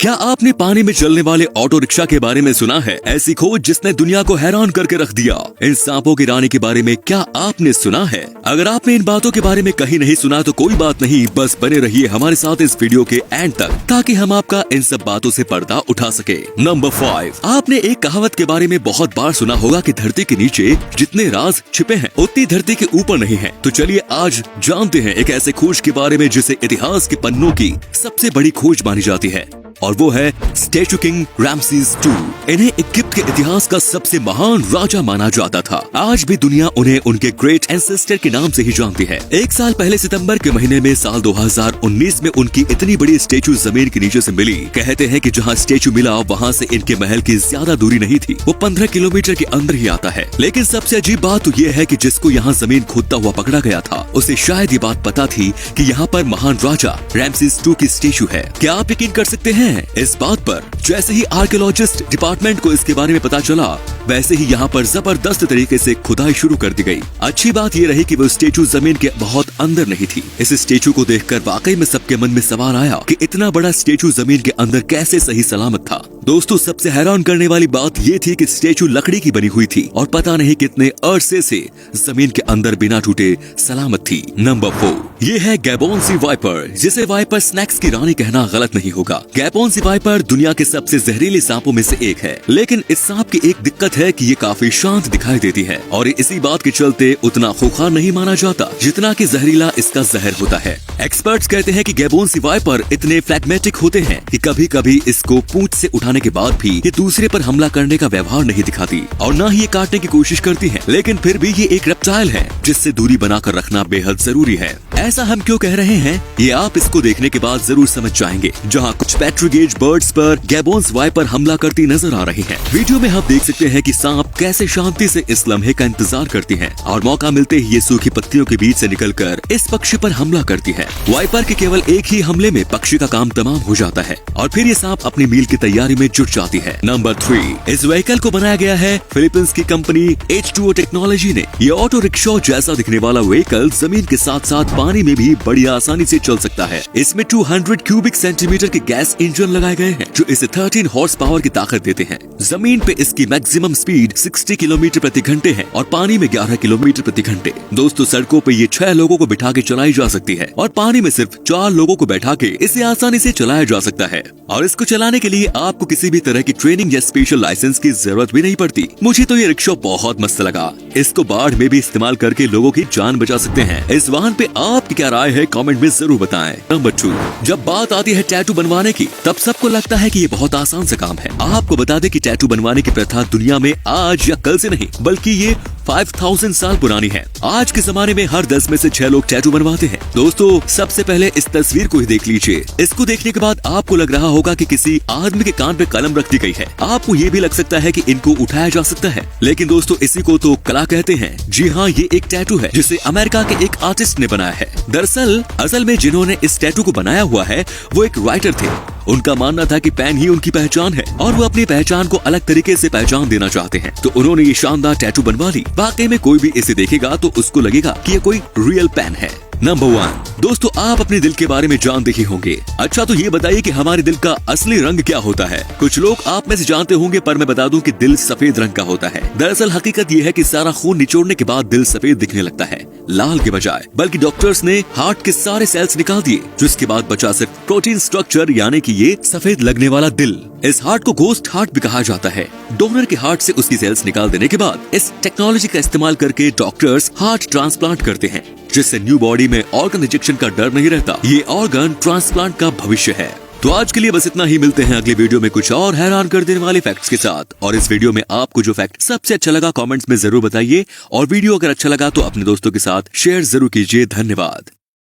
क्या आपने पानी में चलने वाले ऑटो रिक्शा के बारे में सुना है? ऐसी खोज जिसने दुनिया को हैरान करके रख दिया। इन सांपों की रानी के बारे में क्या आपने सुना है? अगर आपने इन बातों के बारे में कहीं नहीं सुना तो कोई बात नहीं, बस बने रहिए हमारे साथ इस वीडियो के एंड तक ताकि हम आपका इन सब बातों से पर्दा उठा सके। नंबर 5, आपने एक कहावत के बारे में बहुत बार सुना होगा कि धरती के नीचे जितने राज छिपे हैं उतनी धरती के ऊपर नहीं है। तो चलिए आज जानते हैं एक ऐसे खोज के बारे में जिसे इतिहास के पन्नों की सबसे बड़ी खोज मानी जाती है, और वो है स्टैचू किंग रामसेस II। इन्हें इजिप्ट के इतिहास का सबसे महान राजा माना जाता था। आज भी दुनिया उन्हें उनके ग्रेट एंसेस्टर के नाम से ही जानती है। एक साल पहले सितंबर के महीने में साल 2019 में उनकी इतनी बड़ी स्टैचू जमीन के नीचे से मिली। कहते हैं कि जहां स्टैचू मिला वहां से इनके महल की ज्यादा दूरी नहीं थी, वो 15 किलोमीटर के अंदर ही आता है। लेकिन सबसे अजीब बात तो ये है कि जिसको यहाँ जमीन खोदता हुआ पकड़ा गया था उसे शायद ये बात पता थी कि यहाँ पर महान राजा रामसेस II की स्टैचू है। क्या आप यकीन कर सकते हैं इस बात पर? जैसे ही आर्कियोलॉजिस्ट डिपार्टमेंट को इसके बारे में पता चला वैसे ही यहाँ पर जबरदस्त तरीके से खुदाई शुरू कर दी गई। अच्छी बात ये रही कि वो स्टैचू जमीन के बहुत अंदर नहीं थी। इस स्टैचू को देखकर वाकई में सबके मन में सवाल आया कि इतना बड़ा स्टैचू जमीन के अंदर कैसे सही सलामत था। दोस्तों, सबसे हैरान करने वाली बात ये थी कि स्टैचू लकड़ी की बनी हुई थी और पता नहीं कितने अरसे से जमीन के अंदर बिना टूटे सलामत थी। नंबर 4, ये है गैबोन सी वाइपर, जिसे वाइपर स्नैक्स की रानी कहना गलत नहीं होगा। गैबोन सी वाइपर दुनिया के सबसे जहरीले सांपों में से एक है, लेकिन इस सांप की एक दिक्कत है कि ये काफी शांत दिखाई देती है और इसी बात के चलते उतना खूंखार नहीं माना जाता जितना कि जहरीला इसका जहर होता है। एक्सपर्ट्स कहते हैं कि गैबोन सी वाइपर इतने फ्लैगमेटिक होते हैं कि कभी कभी इसको पूंछ से उठाने के बाद भी ये दूसरे पर हमला करने का व्यवहार नहीं दिखाती और न ही ये काटने की कोशिश करती है। लेकिन फिर भी ये एक रेप्टाइल है जिससे दूरी बनाकर रखना बेहद जरूरी है। ऐसा हम क्यों कह रहे हैं ये आप इसको देखने के बाद जरूर समझ जाएंगे। जहाँ कुछ पेट्रीगेज बर्ड्स पर गैबोन वाइपर हमला करती नजर आ रही है। वीडियो में हम देख सकते हैं कि सांप कैसे शांति से इस लम्हे का इंतजार करती है और मौका मिलते ही ये सूखी पत्तियों के बीच से निकलकर इस पक्षी पर हमला करती है। वाइपर के केवल एक ही हमले में पक्षी का काम तमाम हो जाता है और फिर ये सांप अपनी मील की तैयारी में जुट जाती है। नंबर 3, इस व्हीकल को बनाया गया है फिलीपींस की कंपनी H2O टेक्नोलॉजी ने। ये ऑटो रिक्शा जैसा दिखने वाला व्हीकल जमीन के साथ साथ पानी में भी बड़ी आसानी से चल सकता है। इसमें 200 क्यूबिक सेंटीमीटर के गैस इंजन लगाए गए हैं जो इसे 13 हॉर्स पावर की ताकत देते हैं। जमीन पे इसकी मैक्सिमम स्पीड 60 किलोमीटर प्रति घंटे है और पानी में 11 किलोमीटर प्रति घंटे। दोस्तों, सड़कों पे ये 6 लोगों को बिठा के चलाई जा सकती है और पानी में सिर्फ 4 लोगों को बैठा के इसे आसानी से चलाया जा सकता है। और इसको चलाने के लिए आपको किसी भी तरह की ट्रेनिंग या स्पेशल लाइसेंस की जरूरत भी नहीं पड़ती। मुझे तो ये रिक्शा बहुत मस्त लगा। इसको बाढ़ में भी इस्तेमाल करके लोगों की जान बचा सकते हैं। इस वाहन पे आपकी क्या राय है कमेंट में जरूर बताएं। नंबर 2, जब बात आती है टैटू बनवाने की तब सबको लगता है कि ये बहुत आसान सा काम है। आपको बता दें कि टैटू बनवाने की प्रथा दुनिया में आज या कल से नहीं बल्कि ये 5000 साल पुरानी है। आज के जमाने में हर 10 में से 6 लोग टैटू बनवाते हैं। दोस्तों, सबसे पहले इस तस्वीर को ही देख लीजिए। इसको देखने के बाद आपको लग रहा होगा कि किसी आदमी के कान पे कलम रख दी गई है। आपको ये भी लग सकता है कि इनको उठाया जा सकता है, लेकिन दोस्तों इसी को तो कला कहते हैं। जी हाँ, ये एक टैटू है जिसे अमेरिका के एक आर्टिस्ट ने बनाया है। दरअसल असल में जिन्होंने इस टैटू को बनाया हुआ है वो एक राइटर थे। उनका मानना था कि पेन ही उनकी पहचान है और वो अपनी पहचान को अलग तरीके से पहचान देना चाहते हैं, तो उन्होंने ये शानदार टैटू बनवा ली। वाकई में कोई भी इसे देखेगा तो उसको लगेगा कि ये कोई रियल पेन है। नंबर 1, दोस्तों आप अपने दिल के बारे में जानते ही होंगे। अच्छा, तो ये बताइए कि हमारे दिल का असली रंग क्या होता है? कुछ लोग आप में से जानते होंगे पर मैं बता दूं कि दिल सफेद रंग का होता है। दरअसल हकीकत ये है कि सारा खून निचोड़ने के बाद दिल सफेद दिखने लगता है, लाल के बजाय। बल्कि डॉक्टर्स ने हार्ट के सारे सेल्स निकाल दिए जिसके बाद बचा सिर्फ प्रोटीन स्ट्रक्चर, यानी कि ये सफेद लगने वाला दिल। इस हार्ट को घोस्ट हार्ट भी कहा जाता है। डोनर के हार्ट से उसकी सेल्स निकाल देने के बाद इस टेक्नोलॉजी का इस्तेमाल करके डॉक्टर्स हार्ट ट्रांसप्लांट करते हैं जिससे न्यू बॉडी में ऑर्गन रिजेक्शन का डर नहीं रहता। ये ऑर्गन ट्रांसप्लांट का भविष्य है। तो आज के लिए बस इतना ही। मिलते हैं अगले वीडियो में कुछ और हैरान कर देने वाले फैक्ट्स के साथ। और इस वीडियो में आपको जो फैक्ट सबसे अच्छा लगा कमेंट्स में जरूर बताइए और वीडियो अगर अच्छा लगा तो अपने दोस्तों के साथ शेयर जरूर कीजिए। धन्यवाद।